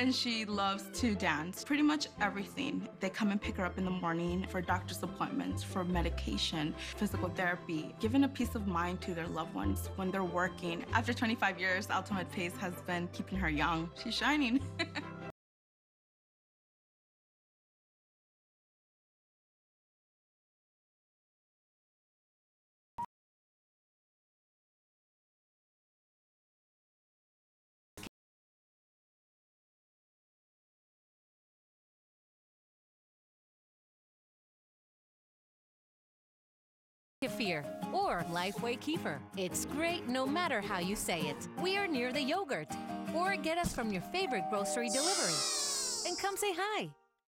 and she loves to dance. Pretty much everything. They come and pick her up in the morning for doctor's appointments, for medication, physical therapy, giving a peace of mind to their loved ones when they're working. After 25 years, Ultimate Pace has been keeping her young. She's shining. Kefir or Lifeway Kefir. It's great no matter how you say it. We are near the yogurt. Or get us from your favorite grocery delivery. And come say hi.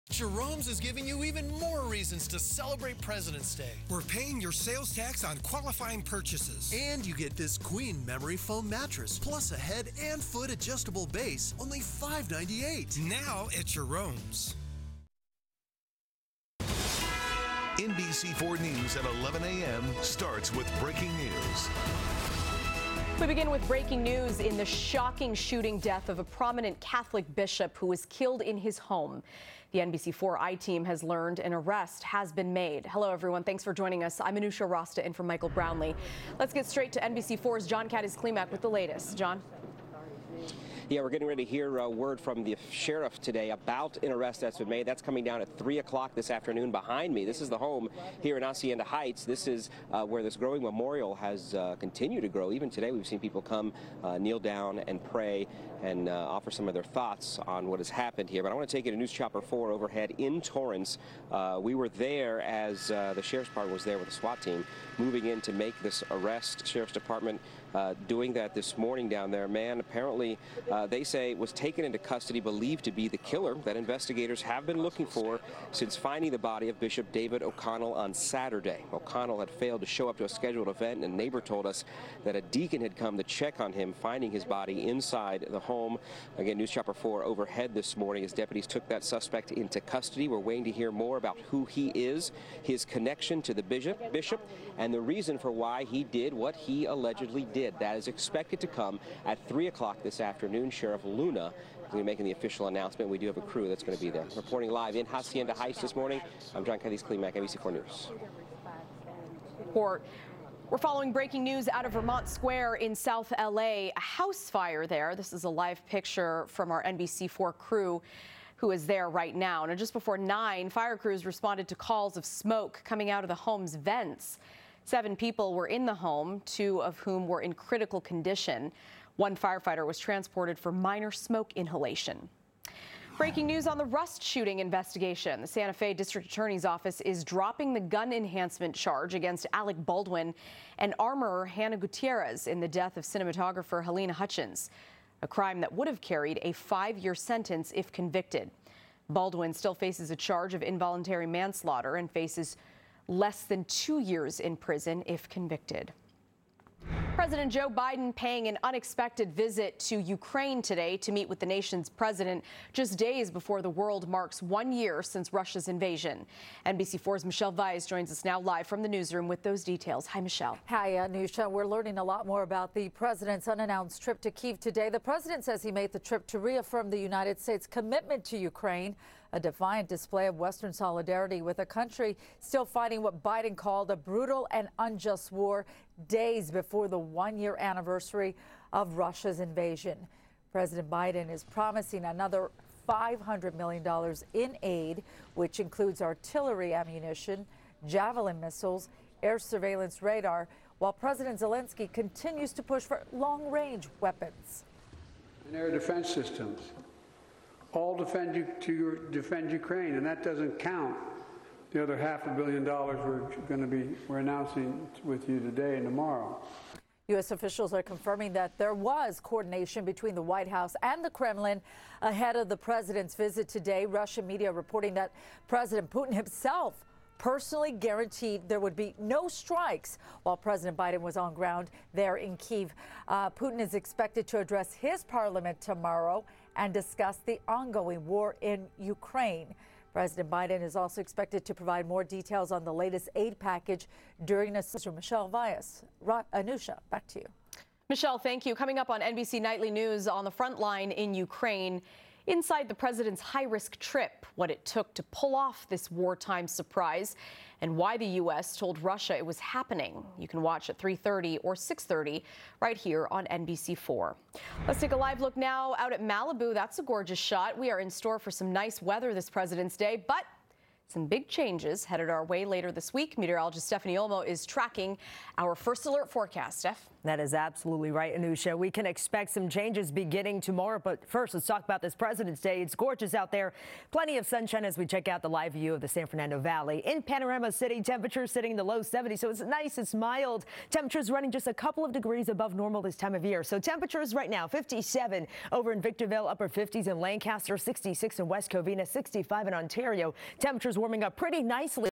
Jerome's is giving you even more reasons to celebrate President's Day. We're paying your sales tax on qualifying purchases. And you get this Queen memory foam mattress, plus a head and foot adjustable base, only $5.98. Now at Jerome's. NBC4 News at 11 a.m. starts with breaking news. We begin with breaking news in the shocking shooting death of a prominent Catholic bishop who was killed in his home. The NBC4 I-Team has learned an arrest has been made. Hello, everyone. Thanks for joining us. I'm Anusha Rasta in for Michael Brownlee. Let's get straight to NBC4's John Kaddis-Klimak with the latest. John? Yeah, we're getting ready to hear word from the sheriff today about an arrest that's been made. That's coming down at 3 o'clock this afternoon behind me. This is the home here in Hacienda Heights. This is where this growing memorial has continued to grow. Even today, we've seen people come, kneel down and pray and offer some of their thoughts on what has happened here. But I want to take you to News Chopper 4 overhead in Torrance. We were there as the sheriff's department was there with the SWAT team moving in to make this arrest. Sheriff's Department doing that this morning down there. Man, apparently, they say was taken into custody, believed to be the killer that investigators have been looking for since finding the body of Bishop David O'Connell on Saturday. O'Connell had failed to show up to a scheduled event, and a neighbor told us that a deacon had come to check on him, finding his body inside the home. Again, News Chopper 4 overhead this morning as deputies took that suspect into custody. We're waiting to hear more about who he is, his connection to the bishop, and the reason for why he did what he allegedly did. That is expected to come at 3 o'clock this afternoon. Sheriff Luna is going to be making the official announcement. We do have a crew that's going to be there. Reporting live in Hacienda Heights this morning, I'm John Kaddis-Klimak, NBC4 News. We're following breaking news out of Vermont Square in South LA. A house fire there. This is a live picture from our NBC4 crew who is there right now. Now, just before 9, fire crews responded to calls of smoke coming out of the home's vents. 7 people were in the home, 2 of whom were in critical condition. 1 firefighter was transported for minor smoke inhalation. Breaking news on the Rust shooting investigation. The Santa Fe District Attorney's Office is dropping the gun enhancement charge against Alec Baldwin and armorer Hannah Gutierrez in the death of cinematographer Helena Hutchins, a crime that would have carried a 5-year sentence if convicted. Baldwin still faces a charge of involuntary manslaughter and faces less than 2 years in prison if convicted. President Joe Biden paying an unexpected visit to Ukraine today to meet with the nation's president just days before the world marks 1 year since Russia's invasion. NBC4's Michelle Weiss joins us now live from the newsroom with those details. Hi, Michelle. Hi, Anusha. We're learning a lot more about the president's unannounced trip to Kyiv today. The president says he made the trip to reaffirm the United States' commitment to Ukraine, a defiant display of Western solidarity with a country still fighting what Biden called a brutal and unjust war days before the 1-year anniversary of Russia's invasion. President Biden is promising another $500 million in aid, which includes artillery ammunition, Javelin missiles, air surveillance radar, while President Zelensky continues to push for long-range weapons. And air defense systems. All defend Ukraine, and that doesn't count the other $500 million we're announcing with you today and tomorrow. U.S. officials are confirming that there was coordination between the White House and the Kremlin ahead of the president's visit today. Russian media reporting that President Putin himself personally guaranteed there would be no strikes while President Biden was on ground there in Kyiv. Putin is expected to address his parliament tomorrow and discuss the ongoing war in Ukraine. President Biden is also expected to provide more details on the latest aid package during a Michelle Weiss. Anusha, back to you. Michelle, thank you. Coming up on NBC Nightly News, on the front line in Ukraine, Inside the president's high-risk trip, what it took to pull off this wartime surprise, and why the U.S. told Russia it was happening. You can watch at 3:30 or 6:30 right here on NBC4. Let's take a live look now out at Malibu. That's a gorgeous shot. We are in store for some nice weather this President's Day, but some big changes headed our way later this week. Meteorologist Stephanie Olmo is tracking our first alert forecast. Steph? That is absolutely right, Anusha. We can expect some changes beginning tomorrow, but first, let's talk about this President's Day. It's gorgeous out there. Plenty of sunshine as we check out the live view of the San Fernando Valley. In Panorama City, temperatures sitting in the low 70s, so it's nice, it's mild. Temperatures running just a couple of degrees above normal this time of year. So temperatures right now, 57 over in Victorville, upper 50s in Lancaster, 66 in West Covina, 65 in Ontario. Temperatures warming up pretty nicely.